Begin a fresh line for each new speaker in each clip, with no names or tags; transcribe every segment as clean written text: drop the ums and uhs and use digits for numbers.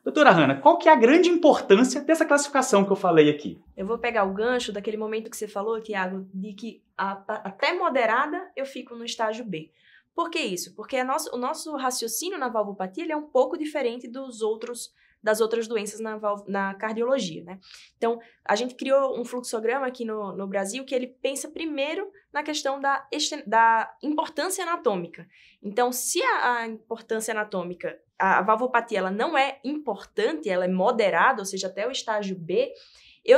Doutora Hanna, qual que é a grande importância dessa classificação que eu falei aqui?
Eu vou pegar o gancho daquele momento que você falou, Tiago, de que até moderada eu fico no estágio B. Por que isso? Porque o nosso raciocínio na valvopatia ele é um pouco diferente das outras doenças na cardiologia, né? Então, a gente criou um fluxograma aqui no Brasil que ele pensa primeiro na questão da importância anatômica. Então, se a importância anatômica, a valvopatia, ela não é importante, ela é moderada, ou seja, até o estágio B,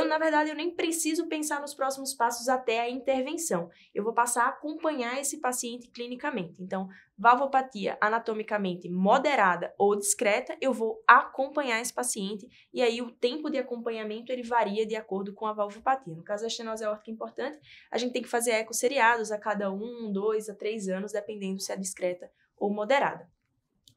na verdade, eu nem preciso pensar nos próximos passos até a intervenção. Eu vou passar a acompanhar esse paciente clinicamente. Então, valvopatia anatomicamente moderada ou discreta, eu vou acompanhar esse paciente e aí o tempo de acompanhamento ele varia de acordo com a valvopatia. No caso da estenose aórtica importante, a gente tem que fazer ecos seriados a cada 1, 2 a 3 anos, dependendo se é discreta ou moderada.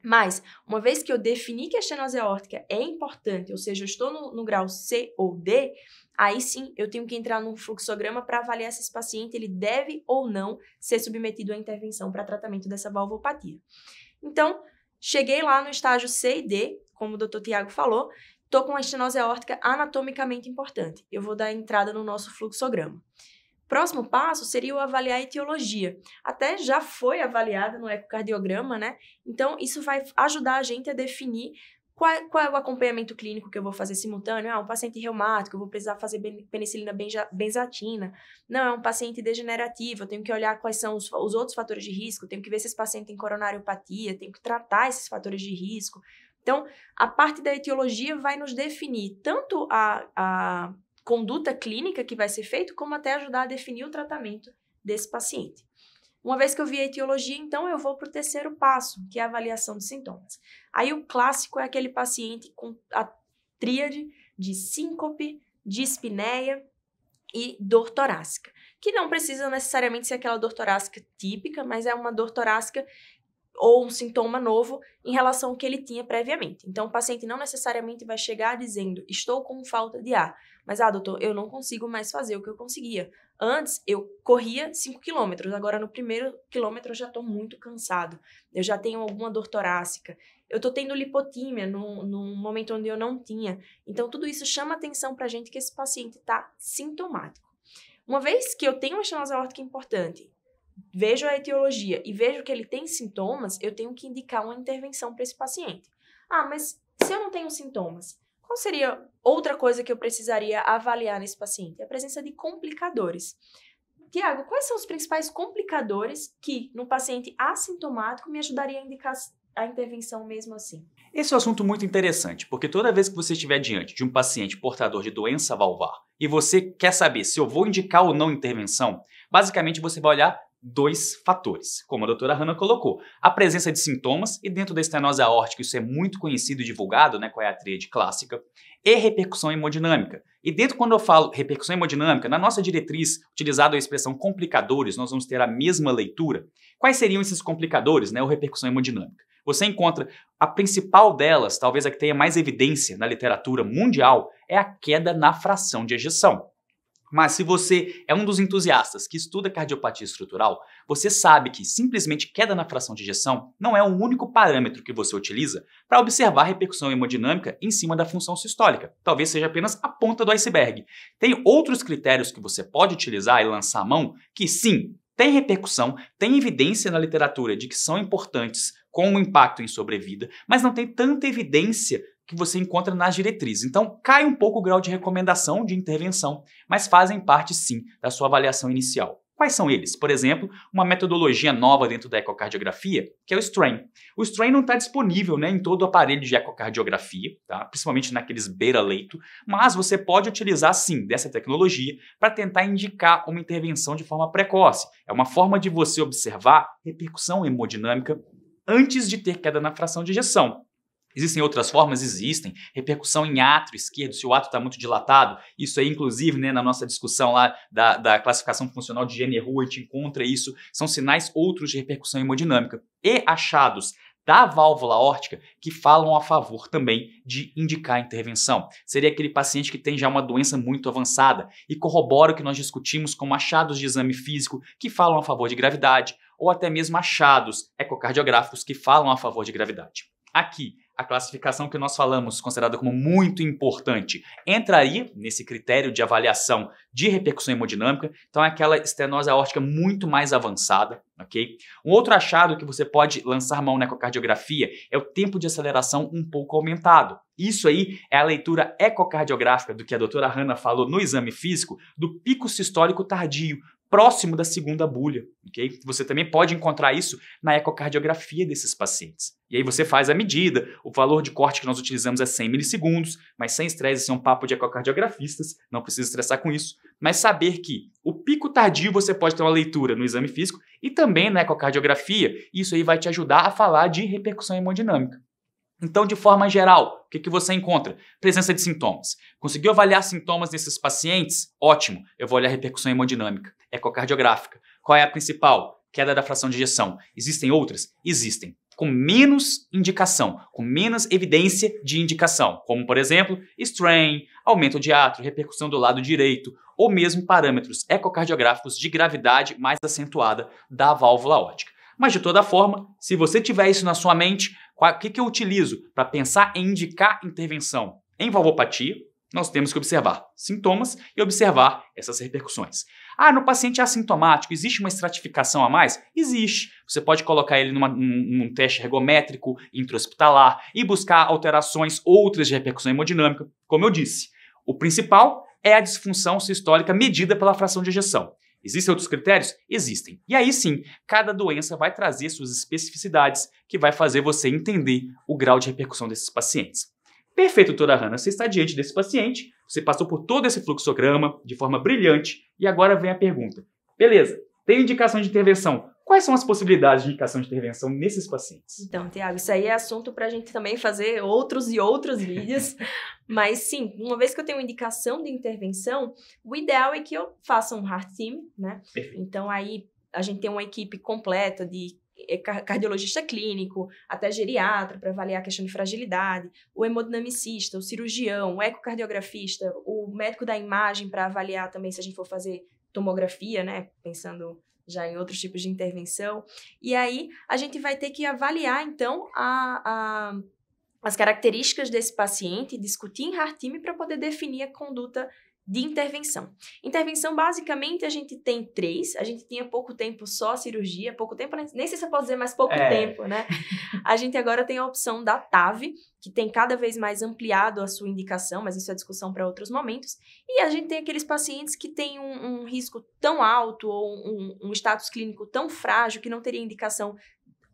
Mas, uma vez que eu defini que a estenose aórtica é importante, ou seja, eu estou no grau C ou D, aí sim eu tenho que entrar num fluxograma para avaliar se esse paciente ele deve ou não ser submetido à intervenção para tratamento dessa valvopatia. Então, cheguei lá no estágio C e D, como o Dr. Tiago falou, estou com a estenose aórtica anatomicamente importante. Eu vou dar entrada no nosso fluxograma. Próximo passo seria o avaliar a etiologia. Até já foi avaliada no ecocardiograma, né? Então, isso vai ajudar a gente a definir qual é o acompanhamento clínico que eu vou fazer simultâneo. Um paciente reumático, eu vou precisar fazer penicilina benzatina. Não, é um paciente degenerativo, eu tenho que olhar quais são os outros fatores de risco, tenho que ver se esse paciente tem coronariopatia, tenho que tratar esses fatores de risco. Então, a parte da etiologia vai nos definir tanto a conduta clínica que vai ser feito, como até ajudar a definir o tratamento desse paciente. Uma vez que eu vi a etiologia, então eu vou para o terceiro passo, que é a avaliação de sintomas. Aí o clássico é aquele paciente com a tríade de síncope, dispneia e dor torácica, que não precisa necessariamente ser aquela dor torácica típica, mas é uma dor torácica ou um sintoma novo em relação ao que ele tinha previamente. Então, o paciente não necessariamente vai chegar dizendo, estou com falta de ar, mas, doutor, eu não consigo mais fazer o que eu conseguia. Antes, eu corria 5 quilômetros, agora no primeiro quilômetro eu já estou muito cansado, eu já tenho alguma dor torácica, eu estou tendo lipotímia num momento onde eu não tinha. Então, tudo isso chama atenção para a gente que esse paciente está sintomático. Uma vez que eu tenho uma estenose aórtica importante, vejo a etiologia e vejo que ele tem sintomas, eu tenho que indicar uma intervenção para esse paciente. Mas se eu não tenho sintomas, qual seria outra coisa que eu precisaria avaliar nesse paciente? A presença de complicadores. Tiago, quais são os principais complicadores que, no paciente assintomático, me ajudaria a indicar a intervenção mesmo assim?
Esse é um assunto muito interessante, porque toda vez que você estiver diante de um paciente portador de doença valvar e você quer saber se eu vou indicar ou não intervenção, basicamente você vai olhar 2 fatores, como a doutora Hanna colocou. A presença de sintomas, e dentro da estenose aórtica isso é muito conhecido e divulgado, né, qual é a tríade clássica, e repercussão hemodinâmica. E dentro, quando eu falo repercussão hemodinâmica, na nossa diretriz, utilizada a expressão complicadores, nós vamos ter a mesma leitura. Quais seriam esses complicadores, né, ou repercussão hemodinâmica? Você encontra a principal delas, talvez a que tenha mais evidência na literatura mundial, é a queda na fração de ejeção. Mas se você é um dos entusiastas que estuda cardiopatia estrutural, você sabe que simplesmente queda na fração de ejeção não é o único parâmetro que você utiliza para observar a repercussão hemodinâmica em cima da função sistólica. Talvez seja apenas a ponta do iceberg. Tem outros critérios que você pode utilizar e lançar a mão que sim, tem repercussão, tem evidência na literatura de que são importantes com o impacto em sobrevida, mas não tem tanta evidência que você encontra nas diretrizes. Então, cai um pouco o grau de recomendação de intervenção, mas fazem parte, sim, da sua avaliação inicial. Quais são eles? Por exemplo, uma metodologia nova dentro da ecocardiografia, que é o strain. O strain não está disponível, né, em todo o aparelho de ecocardiografia, tá? Principalmente naqueles beira-leito, mas você pode utilizar, sim, dessa tecnologia para tentar indicar uma intervenção de forma precoce. É uma forma de você observar repercussão hemodinâmica antes de ter queda na fração de ejeção. Existem outras formas? Existem. Repercussão em átrio esquerdo, se o átrio está muito dilatado. Isso aí, inclusive, né, na nossa discussão lá da classificação funcional de Jenner-Roux, a gente encontra isso. São sinais outros de repercussão hemodinâmica. E achados da válvula aórtica que falam a favor também de indicar a intervenção. Seria aquele paciente que tem já uma doença muito avançada e corrobora o que nós discutimos como achados de exame físico que falam a favor de gravidade ou até mesmo achados ecocardiográficos que falam a favor de gravidade. Aqui, a classificação que nós falamos, considerada como muito importante, entraria nesse critério de avaliação de repercussão hemodinâmica. Então é aquela estenose aórtica muito mais avançada, ok? Um outro achado que você pode lançar mão na ecocardiografia é o tempo de aceleração um pouco aumentado. Isso aí é a leitura ecocardiográfica do que a doutora Hannah falou no exame físico do pico sistólico tardio, próximo da segunda bulha, ok? Você também pode encontrar isso na ecocardiografia desses pacientes. E aí você faz a medida, o valor de corte que nós utilizamos é 100 milissegundos, mas sem estresse, isso é um papo de ecocardiografistas, não precisa estressar com isso, mas saber que o pico tardio você pode ter uma leitura no exame físico e também na ecocardiografia, isso aí vai te ajudar a falar de repercussão hemodinâmica. Então, de forma geral, o que você encontra? Presença de sintomas. Conseguiu avaliar sintomas desses pacientes? Ótimo, eu vou olhar repercussão hemodinâmica, ecocardiográfica. Qual é a principal? Queda da fração de ejeção. Existem outras? Existem. Com menos indicação, com menos evidência de indicação, como, por exemplo, strain, aumento de átrio, repercussão do lado direito, ou mesmo parâmetros ecocardiográficos de gravidade mais acentuada da válvula aórtica. Mas, de toda forma, se você tiver isso na sua mente, o que eu utilizo para pensar em indicar intervenção em valvopatia? Nós temos que observar sintomas e observar essas repercussões. No paciente assintomático, existe uma estratificação a mais? Existe. Você pode colocar ele num teste ergométrico intra-hospitalar e buscar alterações outras de repercussão hemodinâmica. Como eu disse, o principal é a disfunção sistólica medida pela fração de ejeção. Existem outros critérios? Existem. E aí sim, cada doença vai trazer suas especificidades que vai fazer você entender o grau de repercussão desses pacientes. Perfeito, doutora Hannah, você está diante desse paciente, você passou por todo esse fluxograma de forma brilhante e agora vem a pergunta. Beleza, tem indicação de intervenção. Quais são as possibilidades de indicação de intervenção nesses pacientes?
Então, Tiago, isso aí é assunto para a gente também fazer outros e outros vídeos. Mas sim, uma vez que eu tenho uma indicação de intervenção, o ideal é que eu faça um heart team, né?
Perfeito.
Então aí a gente tem uma equipe completa de cardiologista clínico, até geriatra para avaliar a questão de fragilidade, o hemodinamicista, o cirurgião, o ecocardiografista, o médico da imagem para avaliar também se a gente for fazer tomografia, né? Pensando já em outros tipos de intervenção. E aí a gente vai ter que avaliar então as características desse paciente, discutir em heart team para poder definir a conduta de intervenção. Intervenção, basicamente, a gente tem 3. A gente tinha pouco tempo só a cirurgia, pouco tempo, nem sei se eu posso dizer, mas pouco tempo, né? A gente agora tem a opção da TAV, que tem cada vez mais ampliado a sua indicação, mas isso é discussão para outros momentos. E a gente tem aqueles pacientes que têm um risco tão alto ou um status clínico tão frágil que não teria indicação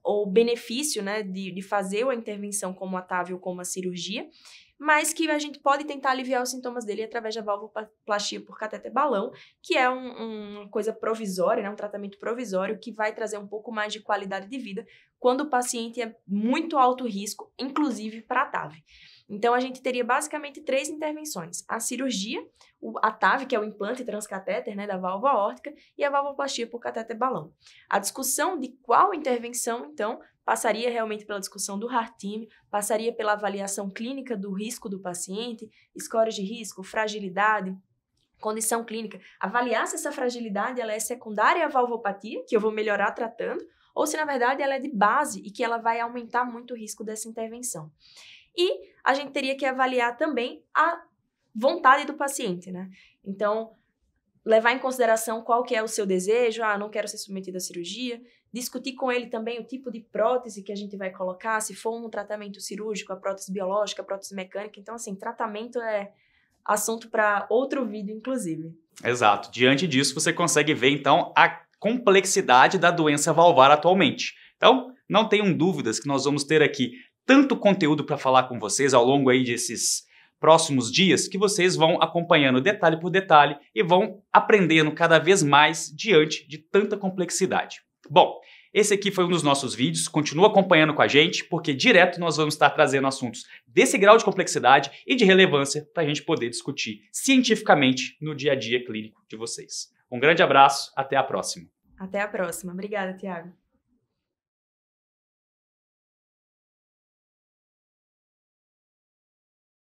ou benefício, né, de fazer a intervenção como a TAV ou como a cirurgia, mas que a gente pode tentar aliviar os sintomas dele através da valvoplastia por catéter balão, que é uma coisa provisória, né, um tratamento provisório que vai trazer um pouco mais de qualidade de vida quando o paciente é muito alto risco, inclusive para a TAV. Então, a gente teria basicamente 3 intervenções. A cirurgia, a TAV, que é o implante transcatéter, né, da válvula aórtica, e a valvoplastia por catéter balão. A discussão de qual intervenção, então, passaria realmente pela discussão do heart team, passaria pela avaliação clínica do risco do paciente, scores de risco, fragilidade, condição clínica. Avaliar se essa fragilidade ela é secundária à valvopatia, que eu vou melhorar tratando, ou se, na verdade, ela é de base e que ela vai aumentar muito o risco dessa intervenção. E a gente teria que avaliar também a vontade do paciente, né? Então, levar em consideração qual que é o seu desejo, não quero ser submetido à cirurgia, discutir com ele também o tipo de prótese que a gente vai colocar, se for um tratamento cirúrgico, a prótese biológica, a prótese mecânica. Então, assim, tratamento é assunto para outro vídeo, inclusive.
Exato. Diante disso, você consegue ver, então, a complexidade da doença valvar atualmente. Então, não tenham dúvidas que nós vamos ter aqui tanto conteúdo para falar com vocês ao longo aí desses próximos dias que vocês vão acompanhando detalhe por detalhe e vão aprendendo cada vez mais diante de tanta complexidade. Bom, esse aqui foi um dos nossos vídeos, continua acompanhando com a gente, porque direto nós vamos estar trazendo assuntos desse grau de complexidade e de relevância para a gente poder discutir cientificamente no dia a dia clínico de vocês. Um grande abraço, até a próxima.
Até a próxima. Obrigada, Tiago.